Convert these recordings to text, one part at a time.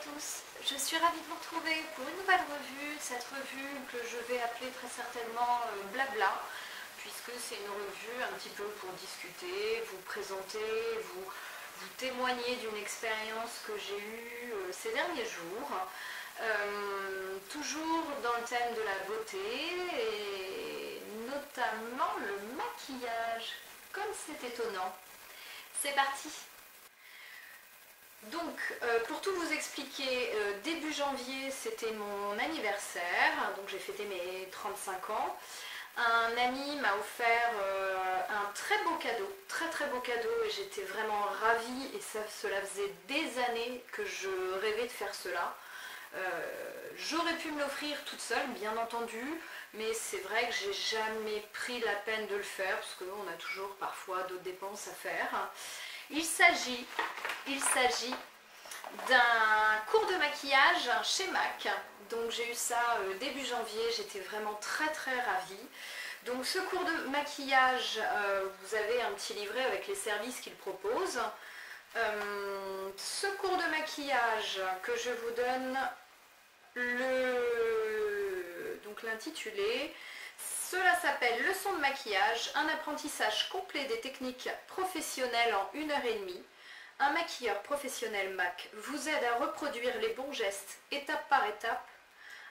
tous, je suis ravie de vous retrouver pour une nouvelle revue, cette revue que je vais appeler très certainement Blabla, puisque c'est une revue un petit peu pour discuter, vous présenter, vous témoigner d'une expérience que j'ai eue ces derniers jours, toujours dans le thème de la beauté et notamment le maquillage, comme c'est étonnant. C'est parti! Donc, pour tout vous expliquer, début janvier, c'était mon anniversaire, donc j'ai fêté mes 35 ans. Un ami m'a offert un très beau cadeau, très beau cadeau, et j'étais vraiment ravie, et cela faisait des années que je rêvais de faire cela. J'aurais pu me l'offrir toute seule, bien entendu, mais c'est vrai que j'ai jamais pris la peine de le faire, parce qu'on a toujours parfois d'autres dépenses à faire. Il s'agit d'un cours de maquillage chez MAC. Donc j'ai eu ça début janvier, j'étais vraiment très ravie. Donc ce cours de maquillage, vous avez un petit livret avec les services qu'il propose. Ce cours de maquillage que je vous donne, l'intitulé, cela s'appelle Leçon de maquillage, un apprentissage complet des techniques professionnelles en 1h30. Un maquilleur professionnel MAC vous aide à reproduire les bons gestes étape par étape,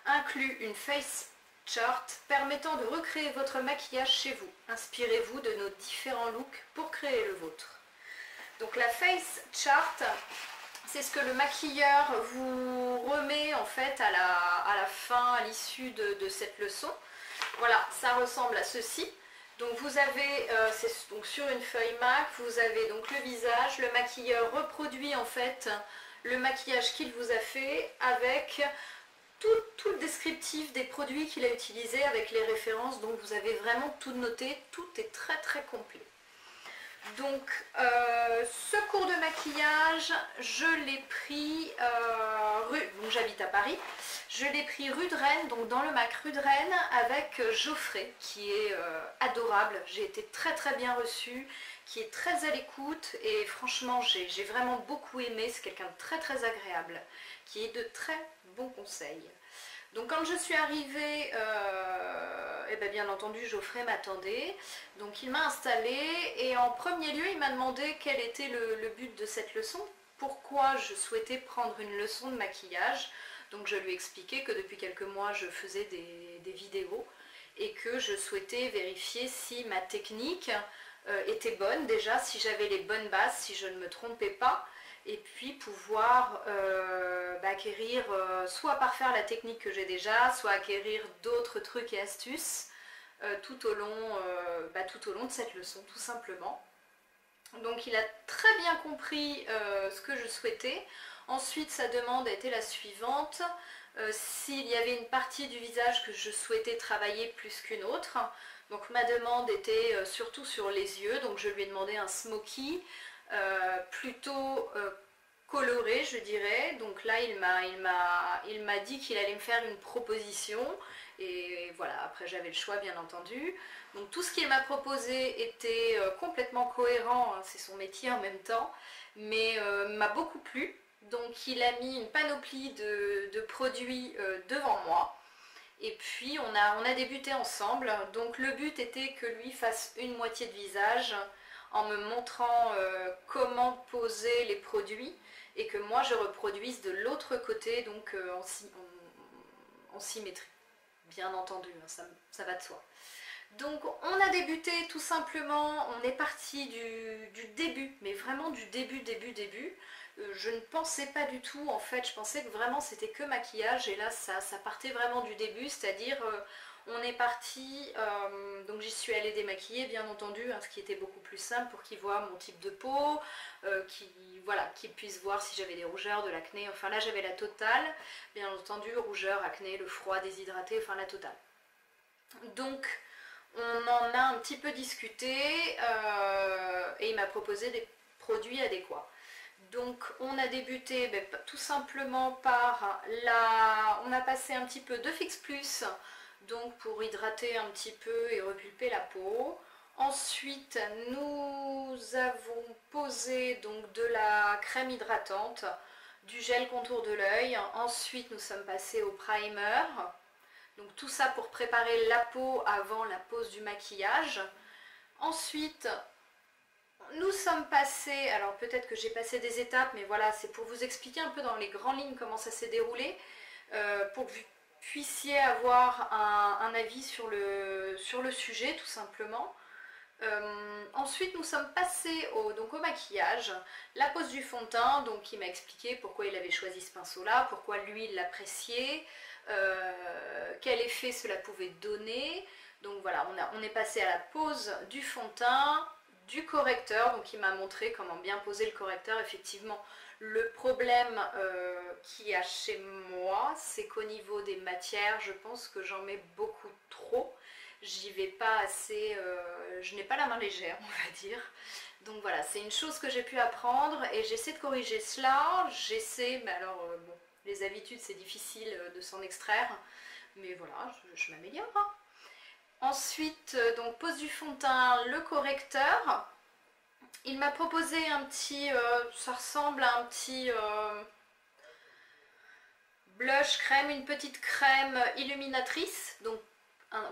inclut une face chart permettant de recréer votre maquillage chez vous. Inspirez-vous de nos différents looks pour créer le vôtre. Donc la face chart, c'est ce que le maquilleur vous remet en fait à la fin, à l'issue de cette leçon. Voilà, ça ressemble à ceci. Donc vous avez, donc sur une feuille MAC, vous avez donc le visage, le maquilleur reproduit en fait le maquillage qu'il vous a fait avec tout le descriptif des produits qu'il a utilisés avec les références, donc vous avez vraiment tout noté, tout est très complet. Donc ce cours de maquillage, je l'ai pris donc j'habite à Paris, je l'ai pris rue de Rennes, donc dans le MAC rue de Rennes avec Geoffrey qui est adorable. J'ai été très bien reçue, qui est très à l'écoute et franchement j'ai vraiment beaucoup aimé. C'est quelqu'un de très agréable, qui est de très bons conseils. Donc quand je suis arrivée, bien entendu Geoffrey m'attendait, donc il m'a installée et en premier lieu il m'a demandé quel était le but de cette leçon, pourquoi je souhaitais prendre une leçon de maquillage. Donc je lui ai expliqué que depuis quelques mois je faisais des vidéos et que je souhaitais vérifier si ma technique était bonne, déjà si j'avais les bonnes bases, si je ne me trompais pas, et puis pouvoir acquérir, soit par faire la technique que j'ai déjà, soit acquérir d'autres trucs et astuces tout au long de cette leçon, tout simplement. Donc il a très bien compris ce que je souhaitais. Ensuite sa demande a été la suivante, s'il y avait une partie du visage que je souhaitais travailler plus qu'une autre. Donc ma demande était surtout sur les yeux, donc je lui ai demandé un smoky plutôt coloré, je dirais. Donc là il m'a dit qu'il allait me faire une proposition et voilà, après j'avais le choix bien entendu. Donc tout ce qu'il m'a proposé était complètement cohérent, hein, c'est son métier en même temps, mais m'a beaucoup plu. Donc il a mis une panoplie de produits devant moi. Et puis on a débuté ensemble. Donc le but était que lui fasse une moitié de visage en me montrant comment poser les produits et que moi je reproduise de l'autre côté, donc en symétrie. Bien entendu, hein, ça va de soi. Donc on a débuté tout simplement, on est parti du début, mais vraiment du début. Je ne pensais pas du tout, en fait, je pensais que vraiment c'était que maquillage, et là ça partait vraiment du début, c'est-à-dire on est parti, donc j'y suis allée démaquiller bien entendu, hein, ce qui était beaucoup plus simple pour qu'il voit mon type de peau, qu'il puisse voir si j'avais des rougeurs, de l'acné, enfin là j'avais la totale, bien entendu, rougeur, acné, le froid, déshydraté, enfin la totale. Donc on en a un petit peu discuté et il m'a proposé des produits adéquats. Donc on a débuté tout simplement par on a passé un petit peu de Fix Plus, donc pour hydrater un petit peu et repulper la peau. Ensuite nous avons posé donc de la crème hydratante. du gel contour de l'œil. Ensuite, nous sommes passés au primer. Donc tout ça pour préparer la peau avant la pose du maquillage. Ensuite, nous sommes passés, alors peut-être que j'ai passé des étapes, mais voilà, c'est pour vous expliquer un peu dans les grandes lignes comment ça s'est déroulé, pour que vous puissiez avoir un avis sur le sujet, tout simplement. Ensuite, nous sommes passés donc au maquillage, la pose du fond de teint, donc il m'a expliqué pourquoi il avait choisi ce pinceau-là, pourquoi lui il l'appréciait, quel effet cela pouvait donner. Donc voilà, on est passé à la pose du fond de teint, du correcteur, donc il m'a montré comment bien poser le correcteur. Effectivement, le problème qu'il y a chez moi, c'est qu'au niveau des matières, je pense que j'en mets beaucoup trop. J'y vais pas assez, je n'ai pas la main légère, on va dire. Donc voilà, c'est une chose que j'ai pu apprendre et j'essaie de corriger cela. J'essaie, mais alors bon, les habitudes c'est difficile de s'en extraire, mais voilà, je m'améliore. Hein. Ensuite, donc pose du fond de teint, le correcteur. Il m'a proposé un petit, ça ressemble à un petit blush crème, une petite crème illuminatrice, donc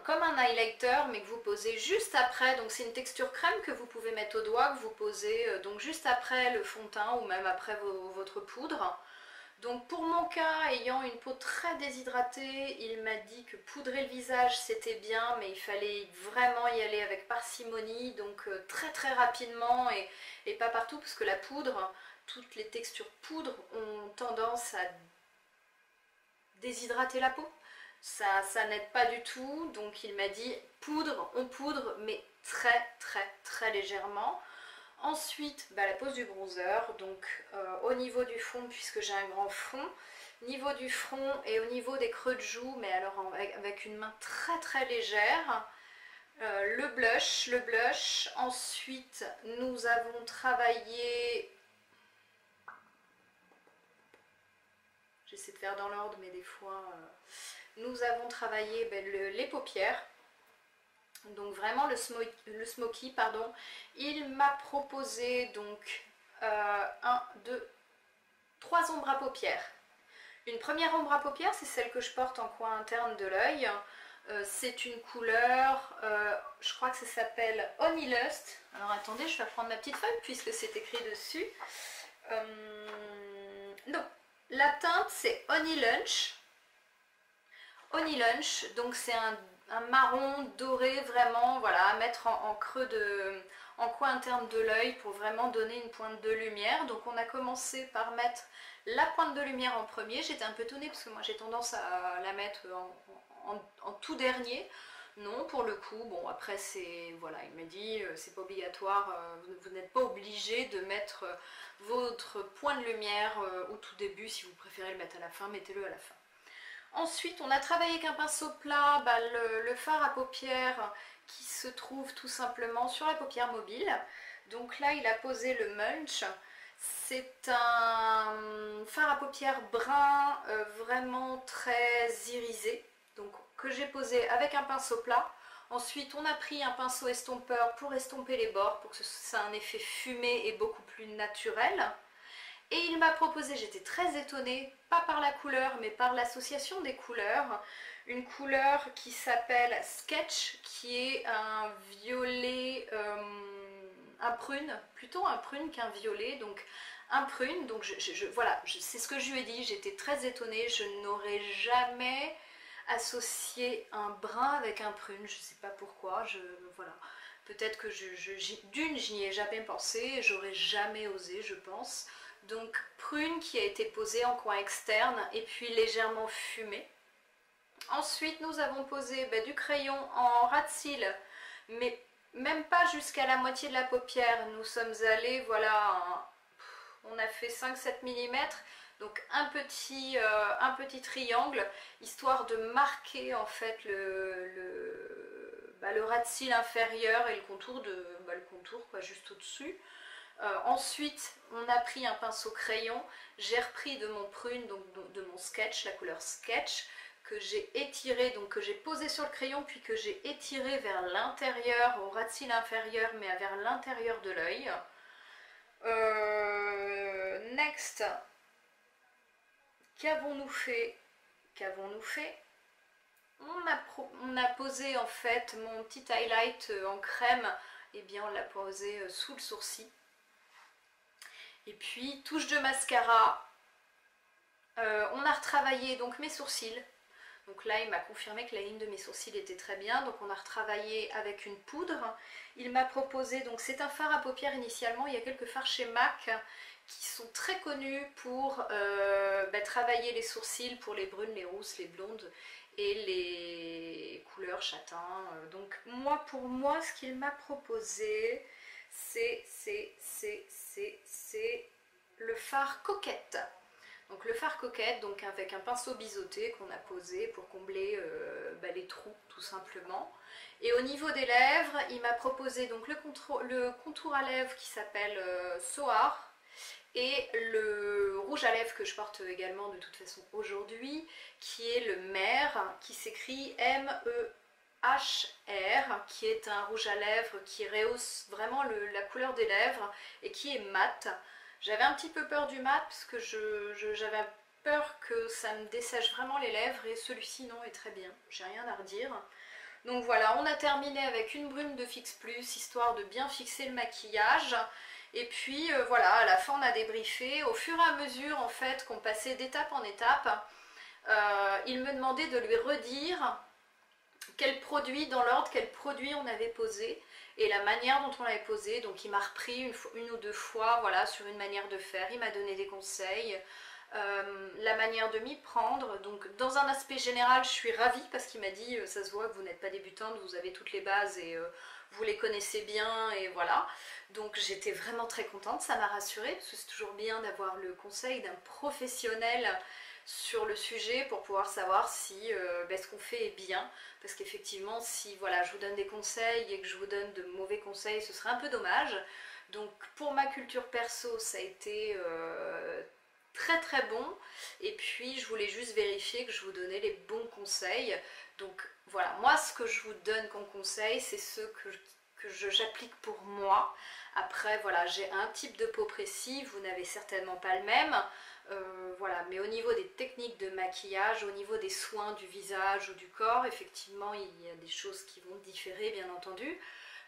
comme un highlighter, mais que vous posez juste après. Donc c'est une texture crème que vous pouvez mettre au doigt, que vous posez donc juste après le fond de teint ou même après votre poudre. Donc pour mon cas, ayant une peau très déshydratée, il m'a dit que poudrer le visage c'était bien, mais il fallait vraiment y aller avec parcimonie, donc très très rapidement et pas partout, parce que la poudre, toutes les textures poudre ont tendance à déshydrater la peau. Ça n'aide pas du tout, donc il m'a dit poudre, on poudre, mais très très très légèrement. Ensuite, la pose du bronzer, donc au niveau du front, puisque j'ai un grand front, niveau du front et au niveau des creux de joues, mais alors avec une main très très légère. Le blush, ensuite nous avons travaillé, j'essaie de faire dans l'ordre mais des fois, nous avons travaillé les paupières. Donc vraiment le smoky, pardon. Il m'a proposé donc 1, 2, 3 ombres à paupières. Une première ombre à paupières, c'est celle que je porte en coin interne de l'œil. C'est une couleur, je crois que ça s'appelle Honey Lust. Alors attendez, je vais prendre ma petite feuille puisque c'est écrit dessus. Non, la teinte c'est Honey Lunch. Honey Lunch, donc c'est un marron doré vraiment, voilà, à mettre en creux en coin interne de l'œil pour vraiment donner une pointe de lumière. Donc on a commencé par mettre la pointe de lumière en premier. J'étais un peu étonnée parce que moi j'ai tendance à la mettre en tout dernier. Non, pour le coup, bon après c'est, voilà, il m'a dit c'est pas obligatoire, vous n'êtes pas obligé de mettre votre point de lumière au tout début. Si vous préférez le mettre à la fin, mettez-le à la fin. Ensuite, on a travaillé avec un pinceau plat, le fard à paupières qui se trouve tout simplement sur la paupière mobile. Donc là, il a posé le Munch. C'est un fard à paupières brun, vraiment très irisé, donc que j'ai posé avec un pinceau plat. Ensuite, on a pris un pinceau estompeur pour estomper les bords, pour que ça ait un effet fumé et beaucoup plus naturel. Et il m'a proposé, j'étais très étonnée, pas par la couleur, mais par l'association des couleurs, une couleur qui s'appelle Sketch, qui est un violet, un prune, plutôt un prune qu'un violet, donc un prune, donc voilà, c'est ce que je lui ai dit, j'étais très étonnée, je n'aurais jamais associé un brun avec un prune, je ne sais pas pourquoi, voilà. Peut-être que d'une, je n'y ai jamais pensé, j'aurais jamais osé, je pense. Donc prune qui a été posée en coin externe et puis légèrement fumée. Ensuite nous avons posé du crayon en ras de cils, mais même pas jusqu'à la moitié de la paupière. Nous sommes allés, voilà, on a fait 5-7 mm, donc un petit triangle, histoire de marquer en fait le ras de cils inférieur et le contour, quoi, juste au-dessus. Ensuite, on a pris un pinceau crayon, j'ai repris de mon prune, donc de mon sketch, la couleur sketch, que j'ai étiré, donc que j'ai posé sur le crayon, puis que j'ai étiré vers l'intérieur, au ras de cils inférieur, mais vers l'intérieur de l'œil. Next, qu'avons-nous fait? On a posé en fait mon petit highlight en crème, et bien on l'a posé sous le sourcil. Et puis touche de mascara, on a retravaillé donc mes sourcils. Donc là, il m'a confirmé que la ligne de mes sourcils était très bien. Donc on a retravaillé avec une poudre. Il m'a proposé, donc c'est un fard à paupières initialement. Il y a quelques fards chez MAC qui sont très connus pour travailler les sourcils pour les brunes, les rousses, les blondes et les couleurs châtain. Donc moi, pour moi, ce qu'il m'a proposé, c'est le fard coquette. Donc le fard coquette, donc avec un pinceau biseauté qu'on a posé pour combler les trous tout simplement. Et au niveau des lèvres, il m'a proposé donc le contour à lèvres qui s'appelle Soar et le rouge à lèvres que je porte également de toute façon aujourd'hui, qui est le Mer, qui s'écrit M-E-H-R, qui est un rouge à lèvres qui rehausse vraiment la couleur des lèvres et qui est mat. J'avais un petit peu peur du mat parce que j'avais peur que ça me dessèche vraiment les lèvres, et celui-ci non est très bien, j'ai rien à redire. Donc voilà, on a terminé avec une brune de Fix Plus, histoire de bien fixer le maquillage. Et puis voilà, à la fin on a débriefé. Au fur et à mesure en fait qu'on passait d'étape en étape, il me demandait de lui redire quel produit, dans l'ordre, quel produit on avait posé et la manière dont on l'avait posé. Donc il m'a repris une ou deux fois, voilà, sur une manière de faire. Il m'a donné des conseils, la manière de m'y prendre. Donc dans un aspect général, je suis ravie parce qu'il m'a dit ça se voit que vous n'êtes pas débutante, vous avez toutes les bases et vous les connaissez bien, et voilà. Donc j'étais vraiment très contente, ça m'a rassurée parce que c'est toujours bien d'avoir le conseil d'un professionnel sur le sujet pour pouvoir savoir si ce qu'on fait est bien, parce qu'effectivement si voilà, je vous donne des conseils et que je vous donne de mauvais conseils, ce serait un peu dommage. Donc pour ma culture perso, ça a été très très bon, et puis je voulais juste vérifier que je vous donnais les bons conseils. Donc voilà, moi ce que je vous donne comme conseil, c'est ce que j'applique pour moi. Après voilà, j'ai un type de peau précis, vous n'avez certainement pas le même. Voilà, mais au niveau des techniques de maquillage, au niveau des soins du visage ou du corps, effectivement il y a des choses qui vont différer bien entendu,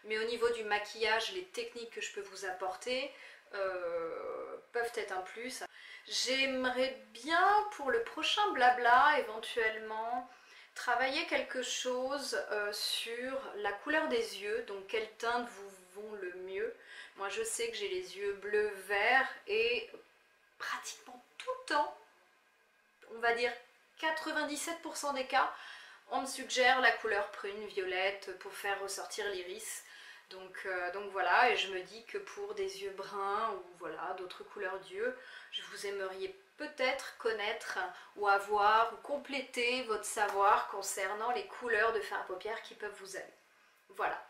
mais au niveau du maquillage, les techniques que je peux vous apporter peuvent être un plus. J'aimerais bien pour le prochain blabla éventuellement travailler quelque chose sur la couleur des yeux, donc quelles teintes vous vont le mieux. Moi je sais que j'ai les yeux bleus, verts, et pratiquement tout le temps, on va dire 97% des cas, on me suggère la couleur prune, violette pour faire ressortir l'iris. Donc voilà, et je me dis que pour des yeux bruns ou voilà d'autres couleurs d'yeux, vous aimeriez peut-être connaître ou avoir ou compléter votre savoir concernant les couleurs de fard à paupières qui peuvent vous aller. Voilà.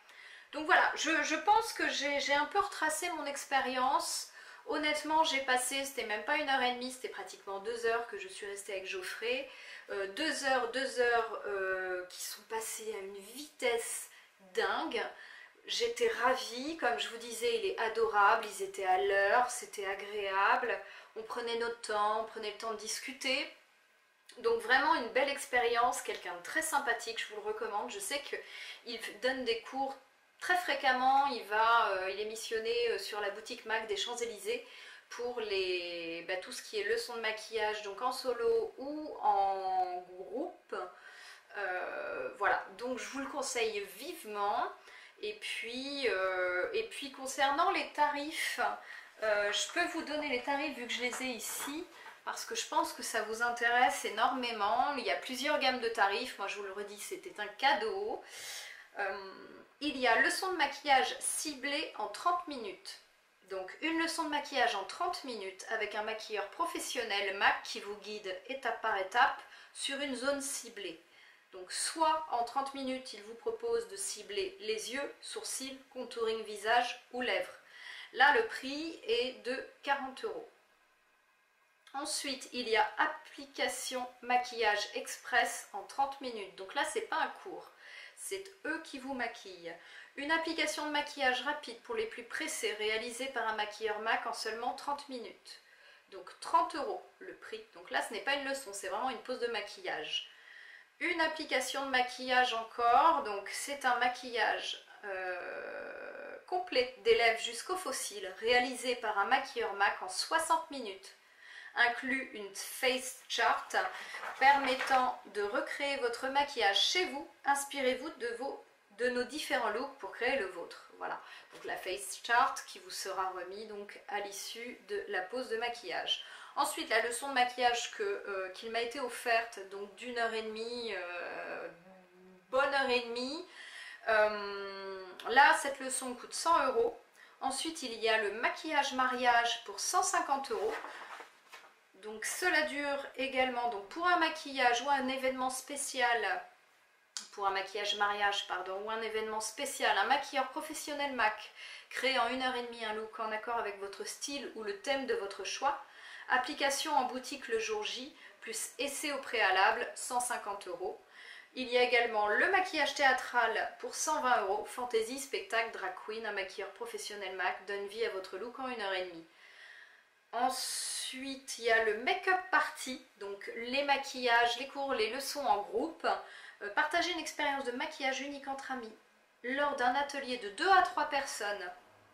Donc voilà, je pense que j'ai un peu retracé mon expérience. Honnêtement, j'ai passé, c'était même pas 1h30, c'était pratiquement 2 heures que je suis restée avec Geoffrey. 2 heures qui sont passées à une vitesse dingue. J'étais ravie, comme je vous disais, il est adorable, ils étaient à l'heure, c'était agréable. On prenait notre temps, on prenait le temps de discuter. Donc vraiment une belle expérience, quelqu'un de très sympathique, je vous le recommande. Je sais qu'il donne des cours très fréquemment, il est missionné sur la boutique MAC des Champs-Élysées pour tout ce qui est leçons de maquillage, donc en solo ou en groupe. Voilà, donc je vous le conseille vivement. Et puis concernant les tarifs, je peux vous donner les tarifs vu que je les ai ici, parce que je pense que ça vous intéresse énormément. Il y a plusieurs gammes de tarifs, moi je vous le redis, c'était un cadeau. Il y a leçon de maquillage ciblée en 30 minutes. Donc une leçon de maquillage en 30 minutes avec un maquilleur professionnel MAC qui vous guide étape par étape sur une zone ciblée. Donc soit en 30 minutes, il vous propose de cibler les yeux, sourcils, contouring visage ou lèvres. Là, le prix est de 40 €. Ensuite, il y a application maquillage express en 30 minutes. Donc là, c'est pas un cours, c'est eux qui vous maquillent. Une application de maquillage rapide pour les plus pressés réalisée par un maquilleur MAC en seulement 30 minutes. Donc 30 € le prix. Donc là, ce n'est pas une leçon, c'est vraiment une pose de maquillage. Une application de maquillage encore. Donc c'est un maquillage complet des lèvres jusqu'aux faux cils, réalisé par un maquilleur MAC en 60 minutes. Inclut une face chart permettant de recréer votre maquillage chez vous. Inspirez-vous de nos différents looks pour créer le vôtre. Voilà, donc la face chart qui vous sera remise donc à l'issue de la pose de maquillage. Ensuite, la leçon de maquillage qu'il m'a été offerte, donc d'1h30, bonne heure et demie. Là, cette leçon coûte 100 €. Ensuite, il y a le maquillage mariage pour 150 €. Donc cela dure également donc pour un maquillage ou un événement spécial, pour un maquillage mariage pardon, ou un événement spécial, un maquilleur professionnel MAC crée en 1h30 un look en accord avec votre style ou le thème de votre choix. Application en boutique le jour J, plus essai au préalable, 150 €. Il y a également le maquillage théâtral pour 120 €, fantaisie, spectacle, drag queen, un maquilleur professionnel MAC donne vie à votre look en 1h30. Ensuite, il y a le make-up party, donc les maquillages, les cours, les leçons en groupe. Partagez une expérience de maquillage unique entre amis lors d'un atelier de 2 à 3 personnes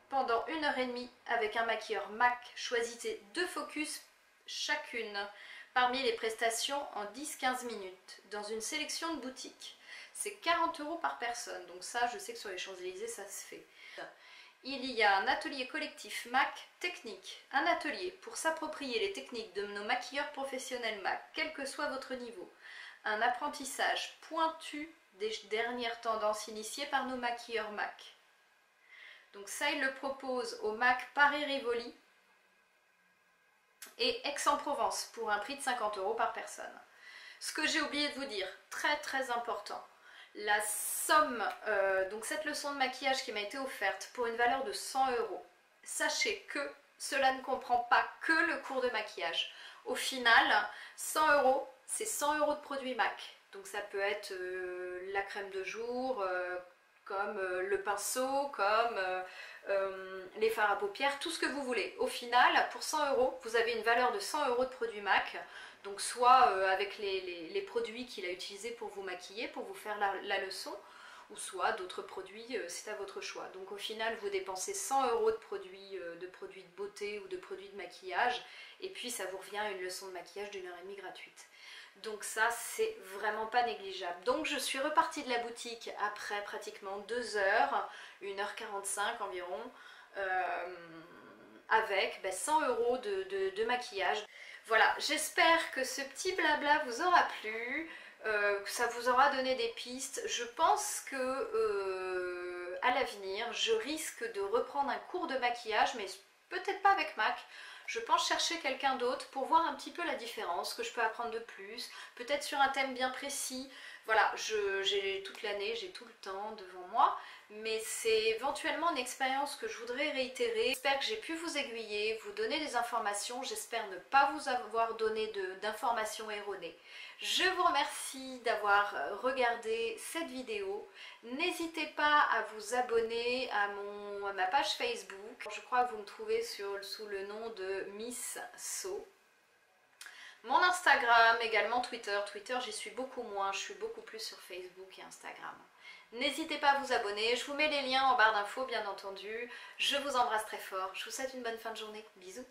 pendant 1h30 avec un maquilleur MAC. Choisissez 2 focus chacune parmi les prestations en 10-15 minutes dans une sélection de boutiques. C'est 40 € par personne, donc ça je sais que sur les Champs-Élysées ça se fait. Il y a un atelier collectif MAC technique, un atelier pour s'approprier les techniques de nos maquilleurs professionnels MAC, quel que soit votre niveau. Un apprentissage pointu des dernières tendances initiées par nos maquilleurs MAC. Donc ça, il le propose au MAC Paris-Rivoli et Aix-en-Provence pour un prix de 50 € par personne. Ce que j'ai oublié de vous dire, très très important, la somme, donc cette leçon de maquillage qui m'a été offerte pour une valeur de 100 €. Sachez que cela ne comprend pas que le cours de maquillage. Au final, 100 €, c'est 100 € de produits MAC. Donc ça peut être la crème de jour, comme le pinceau, comme les fards à paupières, tout ce que vous voulez. Au final, pour 100 €, vous avez une valeur de 100 € de produits MAC. Donc soit avec les produits qu'il a utilisés pour vous maquiller, pour vous faire la leçon, ou soit d'autres produits, c'est à votre choix. Donc au final, vous dépensez 100 € de produits de beauté ou de produits de maquillage, et puis ça vous revient à une leçon de maquillage d'1h30 gratuite. Donc ça, c'est vraiment pas négligeable. Donc je suis repartie de la boutique après pratiquement 2 heures, 1h45 environ, avec 100 € de maquillage. Voilà, j'espère que ce petit blabla vous aura plu, que ça vous aura donné des pistes. Je pense que à l'avenir, je risque de reprendre un cours de maquillage, mais peut-être pas avec MAC. Je pense chercher quelqu'un d'autre pour voir un petit peu la différence, que je peux apprendre de plus, peut-être sur un thème bien précis. Voilà, j'ai toute l'année, j'ai tout le temps devant moi, mais c'est éventuellement une expérience que je voudrais réitérer. J'espère que j'ai pu vous aiguiller, vous donner des informations, j'espère ne pas vous avoir donné d'informations erronées. Je vous remercie d'avoir regardé cette vidéo. N'hésitez pas à vous abonner à ma page Facebook. Je crois que vous me trouvez sous le nom de Miss So. Mon Instagram, également Twitter. Twitter, j'y suis beaucoup moins, je suis beaucoup plus sur Facebook et Instagram. N'hésitez pas à vous abonner, je vous mets les liens en barre d'infos bien entendu. Je vous embrasse très fort, je vous souhaite une bonne fin de journée. Bisous.